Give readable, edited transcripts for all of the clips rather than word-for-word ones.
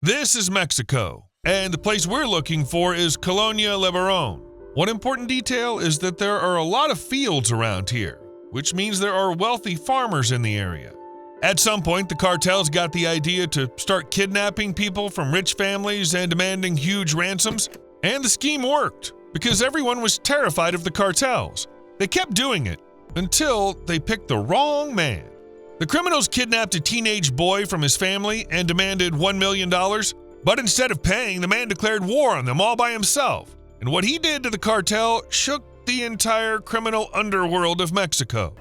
This is Mexico, and the place we're looking for is Colonia Lebaron. One important detail is that there are a lot of fields around here, which means there are wealthy farmers in the area. At some point, the cartels got the idea to start kidnapping people from rich families and demanding huge ransoms, and the scheme worked because everyone was terrified of the cartels. They kept doing it until they picked the wrong man. The criminals kidnapped a teenage boy from his family and demanded $1 million, but instead of paying, the man declared war on them all by himself. And what he did to the cartel shook the entire criminal underworld of Mexico.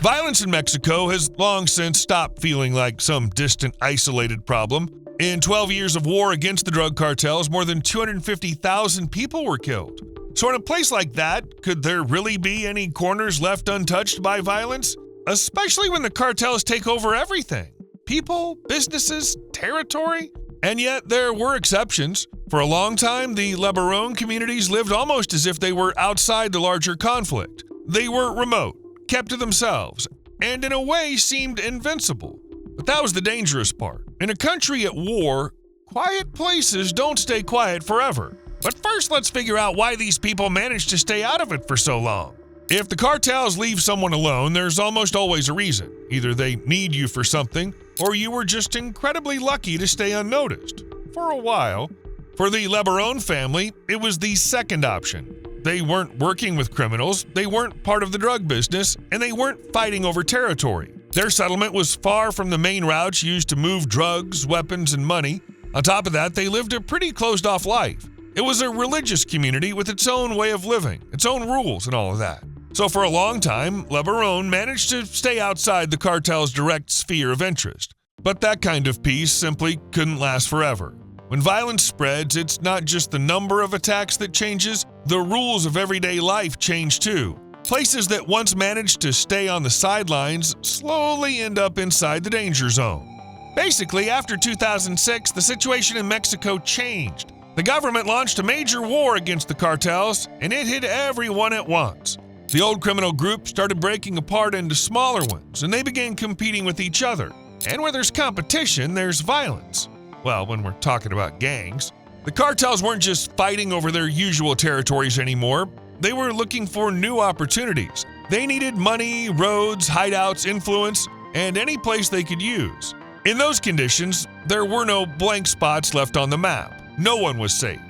Violence in Mexico has long since stopped feeling like some distant, isolated problem. In 12 years of war against the drug cartels, more than 250,000 people were killed. So in a place like that, could there really be any corners left untouched by violence? Especially when the cartels take over everything. People, businesses, territory? And yet there were exceptions. For a long time, the Lebaron communities lived almost as if they were outside the larger conflict. They were remote, kept to themselves, and in a way seemed invincible. But that was the dangerous part. In a country at war, quiet places don't stay quiet forever. But first, let's figure out why these people managed to stay out of it for so long. If the cartels leave someone alone, there's almost always a reason. Either they need you for something, or you were just incredibly lucky to stay unnoticed. For a while. For the Lebaron family, it was the second option. They weren't working with criminals, they weren't part of the drug business, and they weren't fighting over territory. Their settlement was far from the main routes used to move drugs, weapons, and money. On top of that, they lived a pretty closed-off life. It was a religious community with its own way of living, its own rules and all of that. So for a long time, Lebaron managed to stay outside the cartel's direct sphere of interest. But that kind of peace simply couldn't last forever. When violence spreads, it's not just the number of attacks that changes, the rules of everyday life change too. Places that once managed to stay on the sidelines slowly end up inside the danger zone. Basically, after 2006, the situation in Mexico changed. The government launched a major war against the cartels, and it hit everyone at once. The old criminal group started breaking apart into smaller ones, and they began competing with each other. And where there's competition, there's violence. Well, when we're talking about gangs. The cartels weren't just fighting over their usual territories anymore. They were looking for new opportunities. They needed money, roads, hideouts, influence, and any place they could use. In those conditions, there were no blank spots left on the map. No one was safe.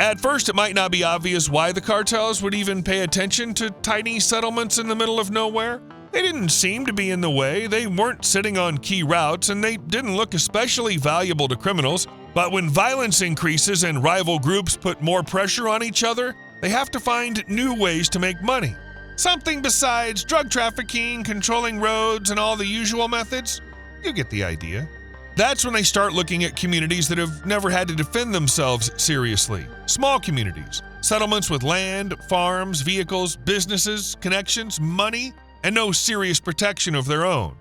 At first, it might not be obvious why the cartels would even pay attention to tiny settlements in the middle of nowhere. They didn't seem to be in the way, they weren't sitting on key routes, and they didn't look especially valuable to criminals. But when violence increases and rival groups put more pressure on each other, they have to find new ways to make money. Something besides drug trafficking, controlling roads, and all the usual methods. You get the idea. That's when they start looking at communities that have never had to defend themselves seriously. Small communities, settlements with land, farms, vehicles, businesses, connections, money, and no serious protection of their own.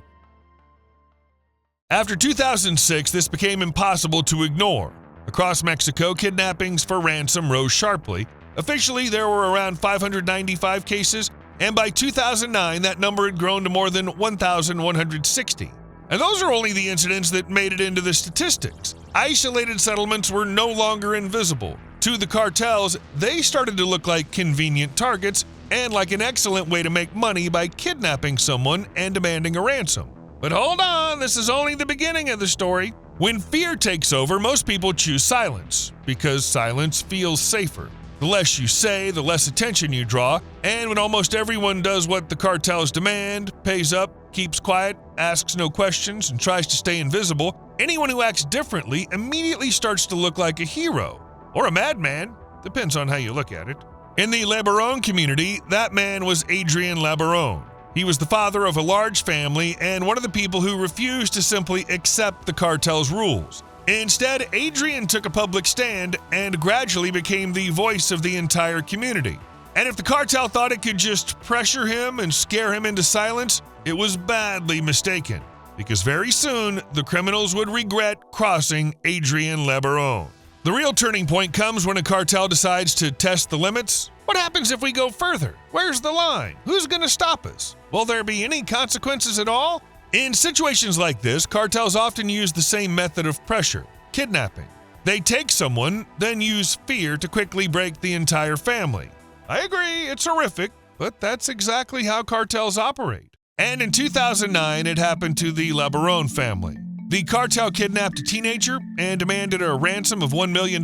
After 2006, this became impossible to ignore. Across Mexico, kidnappings for ransom rose sharply. Officially, there were around 595 cases, and by 2009, that number had grown to more than 1,160. And those are only the incidents that made it into the statistics. Isolated settlements were no longer invisible. To the cartels, they started to look like convenient targets and like an excellent way to make money by kidnapping someone and demanding a ransom. But hold on, this is only the beginning of the story. When fear takes over, most people choose silence because silence feels safer. The less you say, the less attention you draw, and when almost everyone does what the cartels demand, pays up, keeps quiet, asks no questions, and tries to stay invisible, anyone who acts differently immediately starts to look like a hero. Or a madman, depends on how you look at it. In the Lebaron community, that man was Adrian Lebaron. He was the father of a large family and one of the people who refused to simply accept the cartel's rules. Instead, Adrian took a public stand and gradually became the voice of the entire community. And if the cartel thought it could just pressure him and scare him into silence, it was badly mistaken, because very soon the criminals would regret crossing Adrian Lebaron. The real turning point comes when a cartel decides to test the limits What happens if we go further? Where's the line? Who's going to stop us? Will there be any consequences at all? In situations like this, cartels often use the same method of pressure: kidnapping. They take someone, then use fear to quickly break the entire family. I agree, it's horrific, but that's exactly how cartels operate. And in 2009, it happened to the LeBaron family. The cartel kidnapped a teenager and demanded a ransom of $1 million.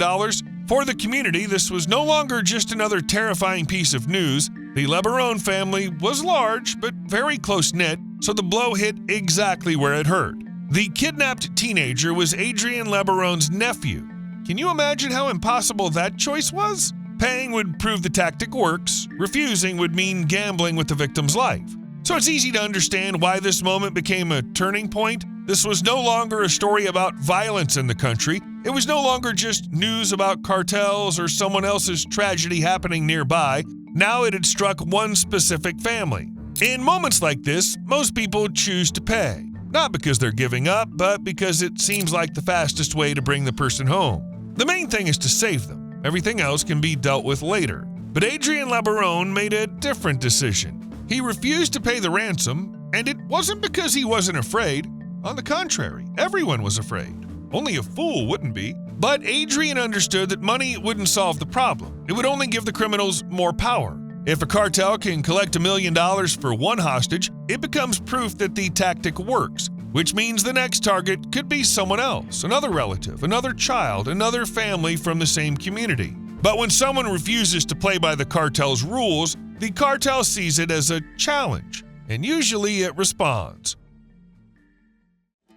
For the community, this was no longer just another terrifying piece of news. The LeBaron family was large, but very close-knit, so the blow hit exactly where it hurt. The kidnapped teenager was Adrian LeBaron's nephew. Can you imagine how impossible that choice was? Paying would prove the tactic works. Refusing would mean gambling with the victim's life. So it's easy to understand why this moment became a turning point. This was no longer a story about violence in the country. It was no longer just news about cartels or someone else's tragedy happening nearby. Now it had struck one specific family. In moments like this, most people choose to pay. Not because they're giving up, but because it seems like the fastest way to bring the person home. The main thing is to save them. Everything else can be dealt with later. But Adrian LeBaron made a different decision. He refused to pay the ransom, and it wasn't because he wasn't afraid. On the contrary, everyone was afraid. Only a fool wouldn't be. But Adrian understood that money wouldn't solve the problem. It would only give the criminals more power. If a cartel can collect $1 million for one hostage, it becomes proof that the tactic works, which means the next target could be someone else, another relative, another child, another family from the same community. But when someone refuses to play by the cartel's rules, the cartel sees it as a challenge, and usually it responds.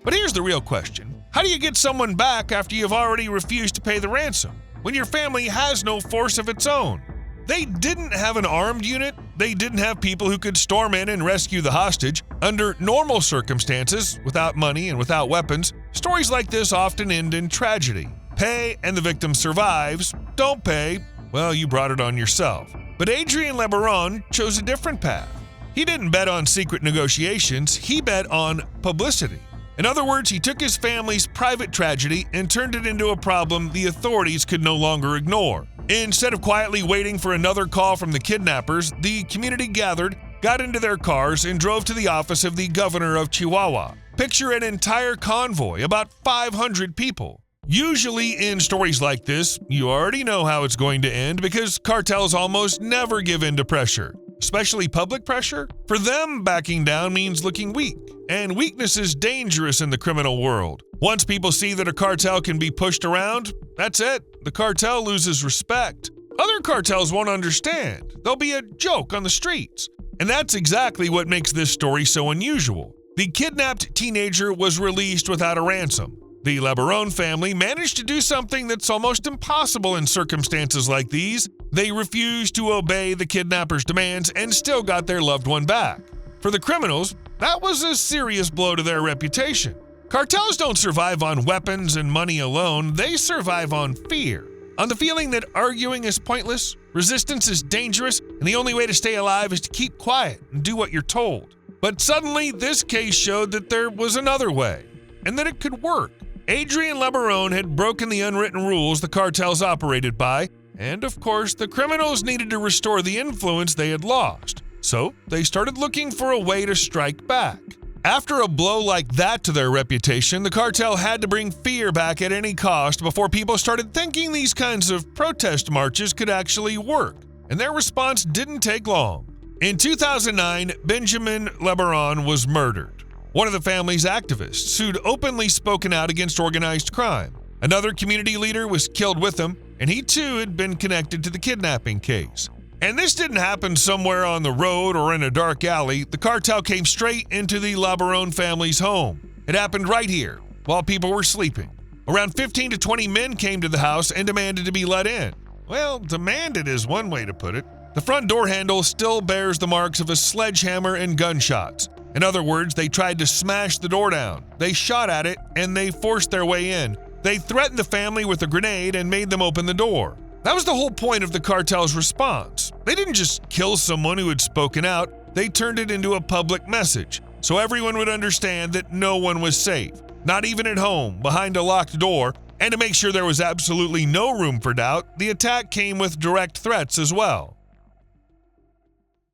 But here's the real question. How do you get someone back after you've already refused to pay the ransom, when your family has no force of its own? They didn't have an armed unit. They didn't have people who could storm in and rescue the hostage. Under normal circumstances, without money and without weapons, stories like this often end in tragedy. Pay and the victim survives. Don't pay, well, you brought it on yourself. But Adrian LeBaron chose a different path. He didn't bet on secret negotiations. He bet on publicity. In other words, he took his family's private tragedy and turned it into a problem the authorities could no longer ignore. Instead of quietly waiting for another call from the kidnappers, the community gathered, got into their cars, and drove to the office of the governor of Chihuahua. Picture an entire convoy, about 500 people. Usually in stories like this, you already know how it's going to end because cartels almost never give in to pressure, especially public pressure. For them, backing down means looking weak, and weakness is dangerous in the criminal world. Once people see that a cartel can be pushed around, that's it. The cartel loses respect. Other cartels won't understand. They'll be a joke on the streets. And that's exactly what makes this story so unusual. The kidnapped teenager was released without a ransom. The LeBaron family managed to do something that's almost impossible in circumstances like these. They refused to obey the kidnapper's demands and still got their loved one back. For the criminals, that was a serious blow to their reputation. Cartels don't survive on weapons and money alone. They survive on fear, on the feeling that arguing is pointless, resistance is dangerous, and the only way to stay alive is to keep quiet and do what you're told. But suddenly, this case showed that there was another way, and that it could work. Adrian LeBaron had broken the unwritten rules the cartels operated by, and of course, the criminals needed to restore the influence they had lost. So they started looking for a way to strike back. After a blow like that to their reputation, the cartel had to bring fear back at any cost before people started thinking these kinds of protest marches could actually work, and their response didn't take long. In 2009, Benjamin LeBaron was murdered. One of the family's activists who'd openly spoken out against organized crime. Another community leader was killed with him, and he too had been connected to the kidnapping case. And this didn't happen somewhere on the road or in a dark alley. The cartel came straight into the LeBaron family's home. It happened right here, while people were sleeping. Around 15 to 20 men came to the house and demanded to be let in. Well, demanded is one way to put it. The front door handle still bears the marks of a sledgehammer and gunshots. In other words, they tried to smash the door down. They shot at it, and they forced their way in. They threatened the family with a grenade and made them open the door. That was the whole point of the cartel's response. They didn't just kill someone who had spoken out. They turned it into a public message, so everyone would understand that no one was safe, not even at home, behind a locked door. And to make sure there was absolutely no room for doubt, the attack came with direct threats as well.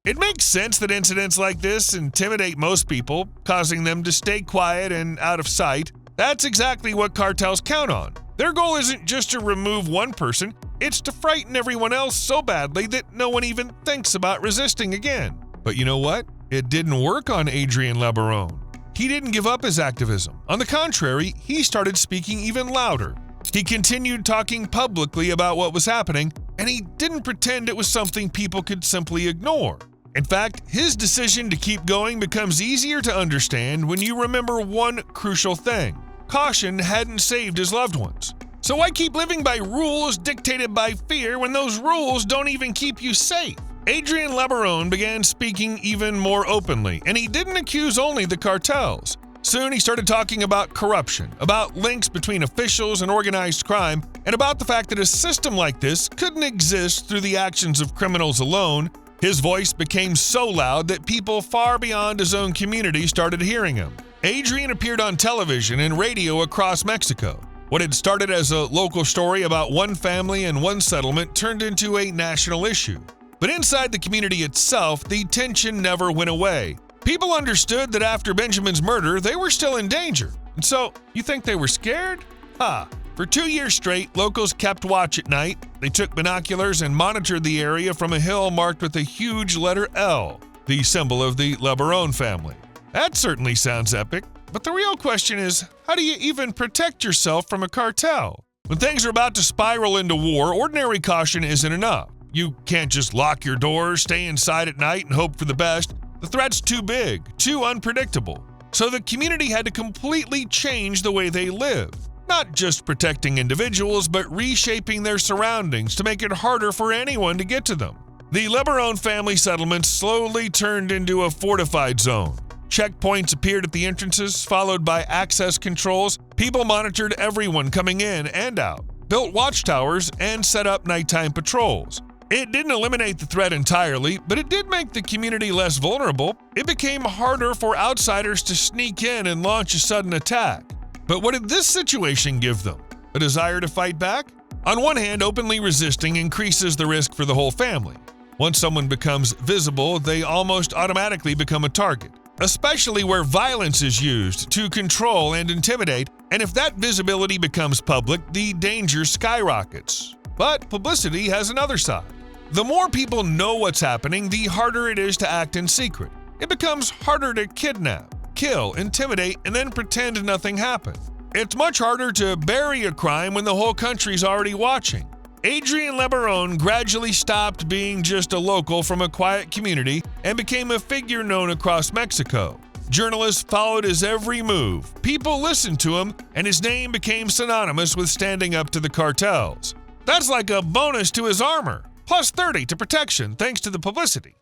It makes sense that incidents like this intimidate most people, causing them to stay quiet and out of sight. That's exactly what cartels count on. Their goal isn't just to remove one person, it's to frighten everyone else so badly that no one even thinks about resisting again. But you know what? It didn't work on Adrien Lebaron. He didn't give up his activism. On the contrary, he started speaking even louder. He continued talking publicly about what was happening, and he didn't pretend it was something people could simply ignore. In fact, his decision to keep going becomes easier to understand when you remember one crucial thing. Caution hadn't saved his loved ones. So why keep living by rules dictated by fear when those rules don't even keep you safe? Adrien Lebaron began speaking even more openly, and he didn't accuse only the cartels. Soon he started talking about corruption, about links between officials and organized crime, and about the fact that a system like this couldn't exist through the actions of criminals alone. His voice became so loud that people far beyond his own community started hearing him. Adrien appeared on television and radio across Mexico. What had started as a local story about one family and one settlement turned into a national issue. But inside the community itself, the tension never went away. People understood that after Benjamin's murder, they were still in danger. And so, you think they were scared? For 2 years straight, locals kept watch at night. They took binoculars and monitored the area from a hill marked with a huge letter L, the symbol of the Lebaron family. That certainly sounds epic, but the real question is, how do you even protect yourself from a cartel? When things are about to spiral into war, ordinary caution isn't enough. You can't just lock your doors, stay inside at night, and hope for the best. The threat's too big, too unpredictable. So the community had to completely change the way they live. Not just protecting individuals, but reshaping their surroundings to make it harder for anyone to get to them. The Lebaron family settlements slowly turned into a fortified zone. Checkpoints appeared at the entrances, followed by access controls. People monitored everyone coming in and out, built watchtowers, and set up nighttime patrols. It didn't eliminate the threat entirely, but it did make the community less vulnerable. It became harder for outsiders to sneak in and launch a sudden attack. But what did this situation give them? A desire to fight back? On one hand, openly resisting increases the risk for the whole family. Once someone becomes visible, they almost automatically become a target, especially where violence is used to control and intimidate, and if that visibility becomes public, the danger skyrockets. But publicity has another side. The more people know what's happening, the harder it is to act in secret. It becomes harder to kidnap, kill, intimidate, and then pretend nothing happened. It's much harder to bury a crime when the whole country's already watching. Adrien Lebaron gradually stopped being just a local from a quiet community and became a figure known across Mexico. Journalists followed his every move, people listened to him, and his name became synonymous with standing up to the cartels. That's like a bonus to his armor, plus 30 to protection thanks to the publicity.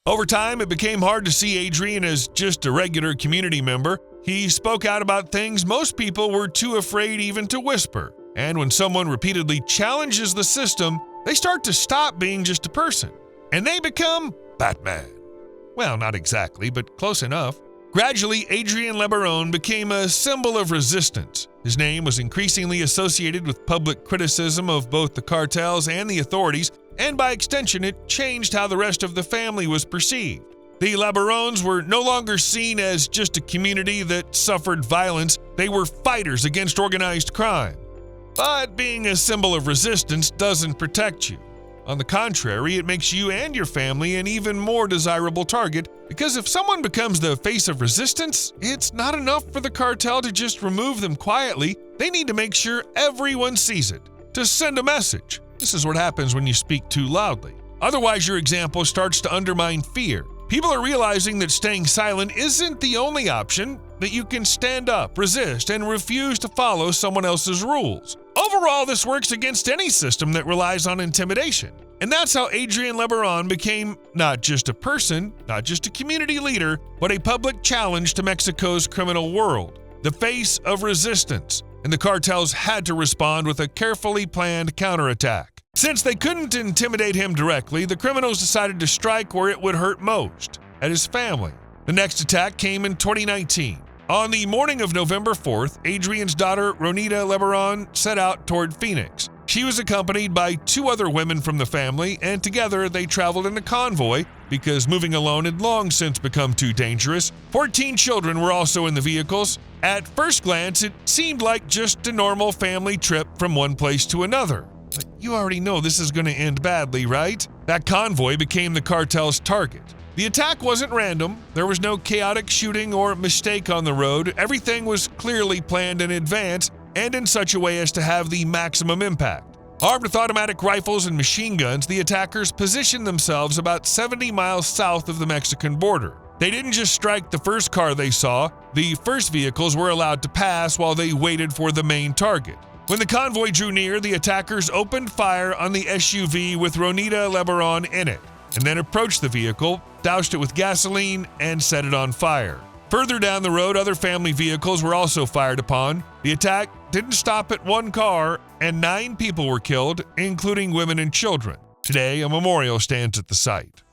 Over time, it became hard to see Adrien as just a regular community member. He spoke out about things most people were too afraid even to whisper. And when someone repeatedly challenges the system, they start to stop being just a person, and they become Batman. Well, not exactly, but close enough. Gradually, Adrien Lebaron became a symbol of resistance. His name was increasingly associated with public criticism of both the cartels and the authorities, and by extension, it changed how the rest of the family was perceived. The Lebarons were no longer seen as just a community that suffered violence. They were fighters against organized crime. But being a symbol of resistance doesn't protect you. On the contrary, it makes you and your family an even more desirable target, because if someone becomes the face of resistance, it's not enough for the cartel to just remove them quietly. They need to make sure everyone sees it, to send a message. This is what happens when you speak too loudly. Otherwise, your example starts to undermine fear. People are realizing that staying silent isn't the only option, that you can stand up, resist, and refuse to follow someone else's rules. Overall, this works against any system that relies on intimidation. And that's how Adrien Lebaron became not just a person, not just a community leader, but a public challenge to Mexico's criminal world, the face of resistance. And the cartels had to respond with a carefully planned counterattack. Since they couldn't intimidate him directly, the criminals decided to strike where it would hurt most, at his family. The next attack came in 2019. On the morning of November 4th, Adrien's daughter, Ronita Lebaron, set out toward Phoenix. She was accompanied by 2 other women from the family, and together they traveled in a convoy because moving alone had long since become too dangerous. 14 children were also in the vehicles. At first glance, it seemed like just a normal family trip from one place to another. But you already know this is going to end badly, right? That convoy became the cartel's target. The attack wasn't random. There was no chaotic shooting or mistake on the road. Everything was clearly planned in advance and in such a way as to have the maximum impact. Armed with automatic rifles and machine guns, the attackers positioned themselves about 70 miles south of the Mexican border. They didn't just strike the first car they saw. The first vehicles were allowed to pass while they waited for the main target. When the convoy drew near, the attackers opened fire on the SUV with Ronita Lebaron in it, and then approached the vehicle, doused it with gasoline, and set it on fire. Further down the road, other family vehicles were also fired upon. The attack didn't stop at one car, and 9 people were killed, including women and children. Today, a memorial stands at the site.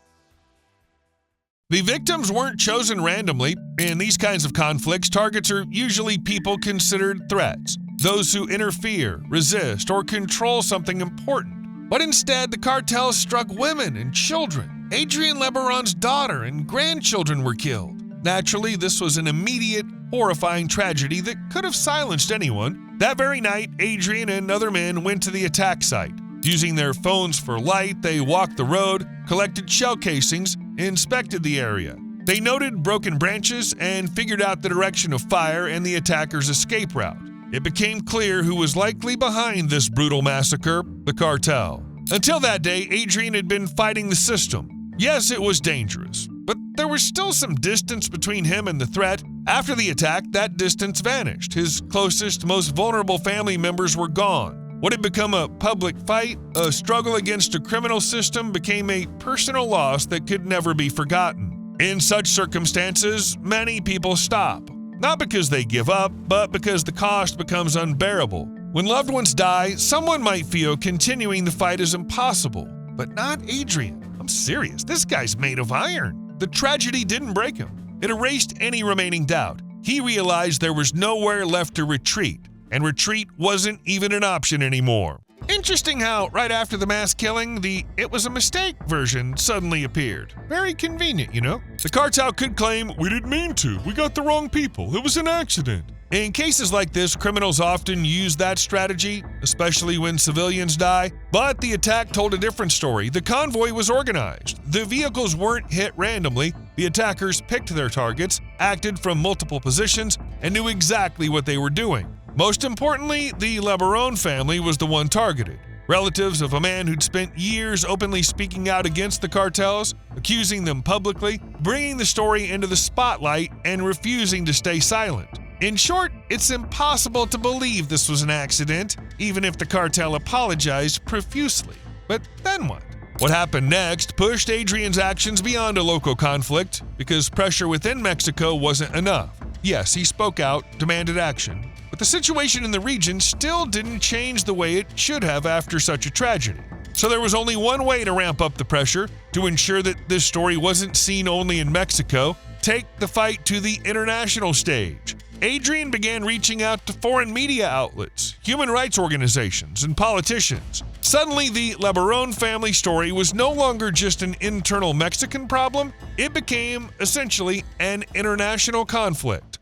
The victims weren't chosen randomly. In these kinds of conflicts, targets are usually people considered threats, those who interfere, resist, or control something important. But instead, the cartels struck women and children. Adrienne Lebaron's daughter and grandchildren were killed. Naturally, this was an immediate, horrifying tragedy that could have silenced anyone. That very night, Adrienne and other men went to the attack site. Using their phones for light, they walked the road, collected shell casings, inspected the area. They noted broken branches and figured out the direction of fire and the attackers' escape route. It became clear who was likely behind this brutal massacre: the cartel. Until that day, Adrienne had been fighting the system. Yes, it was dangerous, but there was still some distance between him and the threat. After the attack, that distance vanished. His closest, most vulnerable family members were gone. What had become a public fight, a struggle against a criminal system, became a personal loss that could never be forgotten. In such circumstances, many people stop. Not because they give up, but because the cost becomes unbearable. When loved ones die, someone might feel continuing the fight is impossible. But not Adrienne. I'm serious, this guy's made of iron. The tragedy didn't break him. It erased any remaining doubt. He realized there was nowhere left to retreat, and retreat wasn't even an option anymore. Interesting how, right after the mass killing, the "it was a mistake" version suddenly appeared. Very convenient, you know? The cartel could claim, "We didn't mean to. We got the wrong people. It was an accident." In cases like this, criminals often use that strategy, especially when civilians die. But the attack told a different story. The convoy was organized. The vehicles weren't hit randomly. The attackers picked their targets, acted from multiple positions, and knew exactly what they were doing. Most importantly, the Lebaron family was the one targeted. Relatives of a man who'd spent years openly speaking out against the cartels, accusing them publicly, bringing the story into the spotlight, and refusing to stay silent. In short, it's impossible to believe this was an accident, even if the cartel apologized profusely. But then what? What happened next pushed Adrienne's actions beyond a local conflict, because pressure within Mexico wasn't enough. Yes, he spoke out, demanded action, but the situation in the region still didn't change the way it should have after such a tragedy. So there was only one way to ramp up the pressure, to ensure that this story wasn't seen only in Mexico: take the fight to the international stage. Adrienne began reaching out to foreign media outlets, human rights organizations, and politicians. Suddenly, the Lebaron family story was no longer just an internal Mexican problem. It became, essentially, an international conflict.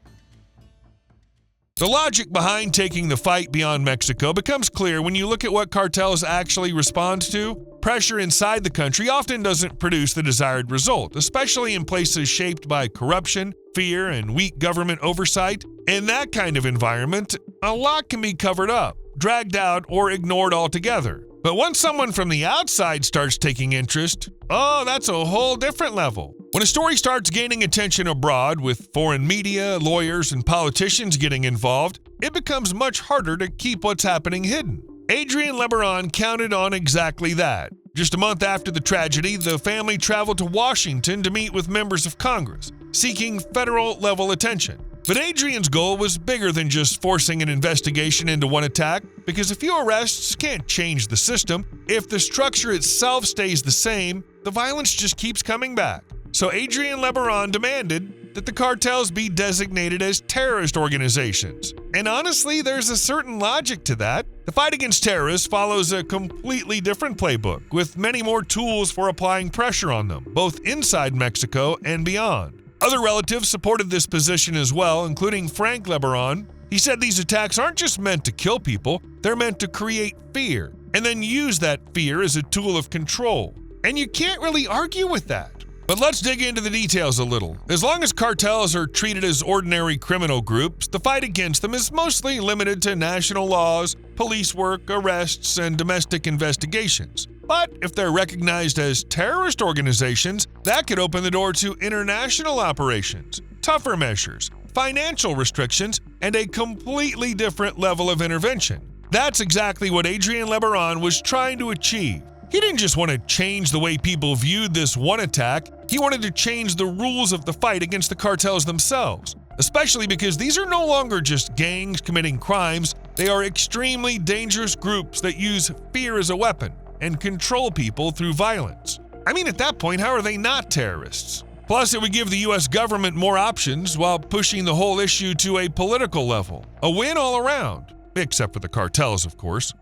The logic behind taking the fight beyond Mexico becomes clear when you look at what cartels actually respond to. Pressure inside the country often doesn't produce the desired result, especially in places shaped by corruption, fear, and weak government oversight. In that kind of environment, a lot can be covered up, dragged out, or ignored altogether. But once someone from the outside starts taking interest, that's a whole different level. When a story starts gaining attention abroad, with foreign media, lawyers, and politicians getting involved, it becomes much harder to keep what's happening hidden. Adrienne Lebaron counted on exactly that. Just a month after the tragedy, the family traveled to Washington to meet with members of Congress, seeking federal-level attention. But Adrienne's goal was bigger than just forcing an investigation into one attack, because a few arrests can't change the system. If the structure itself stays the same, the violence just keeps coming back. So Adrienne Lebaron demanded, that the cartels be designated as terrorist organizations. And honestly, there's a certain logic to that. The fight against terrorists follows a completely different playbook, with many more tools for applying pressure on them, both inside Mexico and beyond. Other relatives supported this position as well, including Frank Lebaron. He said these attacks aren't just meant to kill people, they're meant to create fear, and then use that fear as a tool of control. And you can't really argue with that. But let's dig into the details a little. As long as cartels are treated as ordinary criminal groups, the fight against them is mostly limited to national laws, police work, arrests, and domestic investigations. But if they're recognized as terrorist organizations, that could open the door to international operations, tougher measures, financial restrictions, and a completely different level of intervention. That's exactly what Adrian Lebaron was trying to achieve. He didn't just want to change the way people viewed this one attack, he wanted to change the rules of the fight against the cartels themselves, especially because these are no longer just gangs committing crimes, they are extremely dangerous groups that use fear as a weapon and control people through violence. I mean, at that point, how are they not terrorists? Plus, it would give the US government more options while pushing the whole issue to a political level. A win all around, except for the cartels, of course.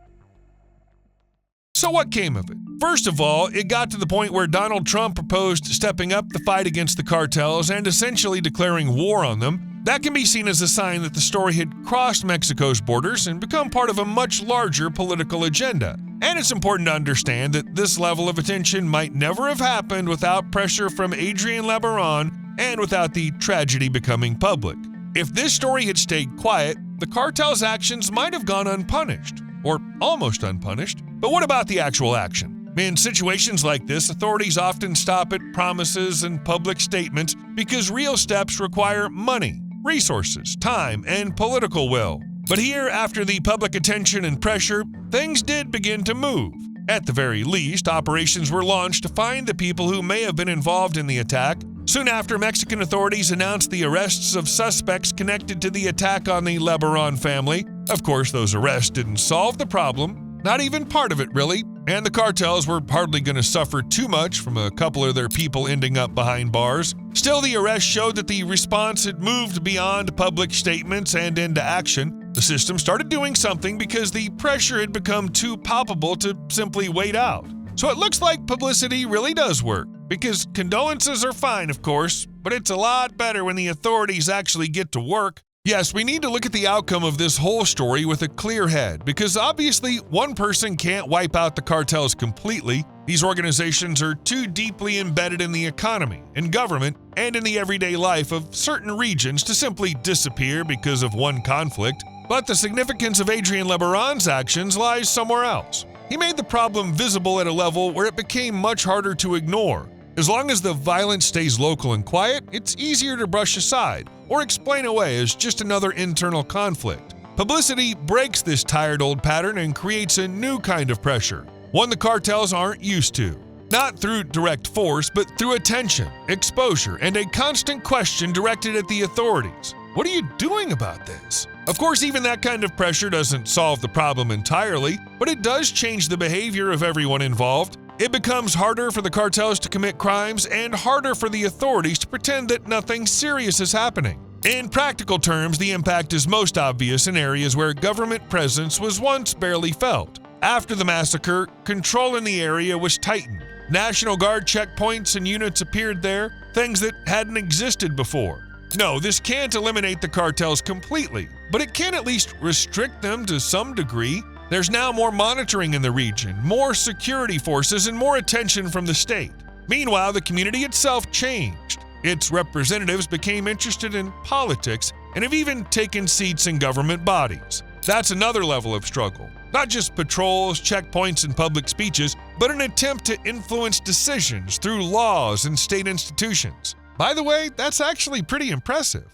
So what came of it? First of all, it got to the point where Donald Trump proposed stepping up the fight against the cartels and essentially declaring war on them. That can be seen as a sign that the story had crossed Mexico's borders and become part of a much larger political agenda. And it's important to understand that this level of attention might never have happened without pressure from Adrian Lebaron and without the tragedy becoming public. If this story had stayed quiet, the cartel's actions might have gone unpunished, or almost unpunished. But what about the actual action? In situations like this, authorities often stop at promises and public statements because real steps require money, resources, time, and political will. But here, after the public attention and pressure, things did begin to move. At the very least, operations were launched to find the people who may have been involved in the attack. Soon after, Mexican authorities announced the arrests of suspects connected to the attack on the Lebaron family. Of course, those arrests didn't solve the problem, not even part of it really, and the cartels were hardly going to suffer too much from a couple of their people ending up behind bars. Still, the arrest showed that the response had moved beyond public statements and into action. The system started doing something because the pressure had become too palpable to simply wait out. So it looks like publicity really does work, because condolences are fine, of course, but it's a lot better when the authorities actually get to work. Yes, we need to look at the outcome of this whole story with a clear head, because obviously one person can't wipe out the cartels completely. These organizations are too deeply embedded in the economy, in government, and in the everyday life of certain regions to simply disappear because of one conflict. But the significance of Adrian Lebaron's actions lies somewhere else. He made the problem visible at a level where it became much harder to ignore. As long as the violence stays local and quiet, it's easier to brush aside or explain away as just another internal conflict. Publicity breaks this tired old pattern and creates a new kind of pressure, one the cartels aren't used to. Not through direct force, but through attention, exposure, and a constant question directed at the authorities. What are you doing about this? Of course, even that kind of pressure doesn't solve the problem entirely, but it does change the behavior of everyone involved. It becomes harder for the cartels to commit crimes and harder for the authorities to pretend that nothing serious is happening. In practical terms, the impact is most obvious in areas where government presence was once barely felt. After the massacre, control in the area was tightened. National Guard checkpoints and units appeared there, things that hadn't existed before. No, this can't eliminate the cartels completely, but it can at least restrict them to some degree. There's now more monitoring in the region, more security forces, and more attention from the state. Meanwhile, the community itself changed. Its representatives became interested in politics and have even taken seats in government bodies. That's another level of struggle. Not just patrols, checkpoints, and public speeches, but an attempt to influence decisions through laws and state institutions. By the way, that's actually pretty impressive.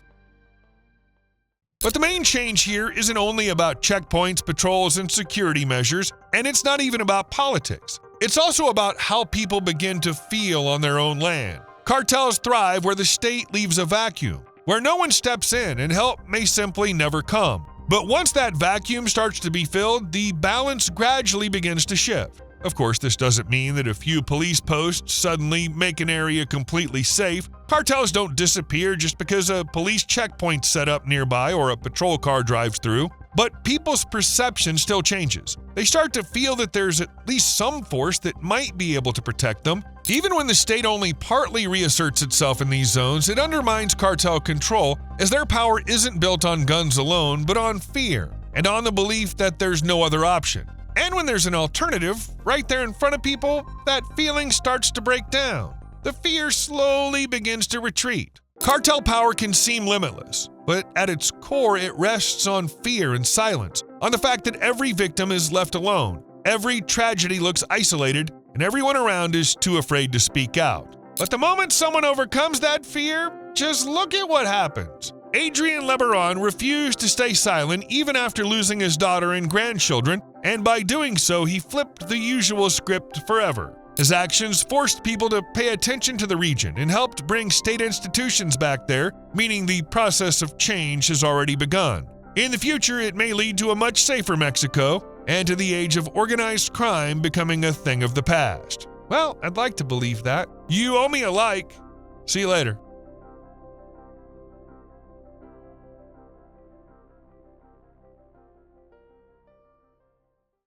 But the main change here isn't only about checkpoints, patrols, and security measures, and it's not even about politics. It's also about how people begin to feel on their own land. Cartels thrive where the state leaves a vacuum, where no one steps in and help may simply never come. But once that vacuum starts to be filled, the balance gradually begins to shift. Of course, this doesn't mean that a few police posts suddenly make an area completely safe. Cartels don't disappear just because a police checkpoint's set up nearby or a patrol car drives through. But people's perception still changes. They start to feel that there's at least some force that might be able to protect them. Even when the state only partly reasserts itself in these zones, it undermines cartel control, as their power isn't built on guns alone, but on fear and on the belief that there's no other option. And when there's an alternative right there in front of people, that feeling starts to break down. The fear slowly begins to retreat. Cartel power can seem limitless, but at its core, it rests on fear and silence, on the fact that every victim is left alone, every tragedy looks isolated, and everyone around is too afraid to speak out. But the moment someone overcomes that fear, just look at what happens. Adrian Lebaron refused to stay silent even after losing his daughter and grandchildren, and by doing so, he flipped the usual script forever. His actions forced people to pay attention to the region and helped bring state institutions back there, meaning the process of change has already begun. In the future, it may lead to a much safer Mexico and to the age of organized crime becoming a thing of the past. Well, I'd like to believe that. You owe me a like. See you later.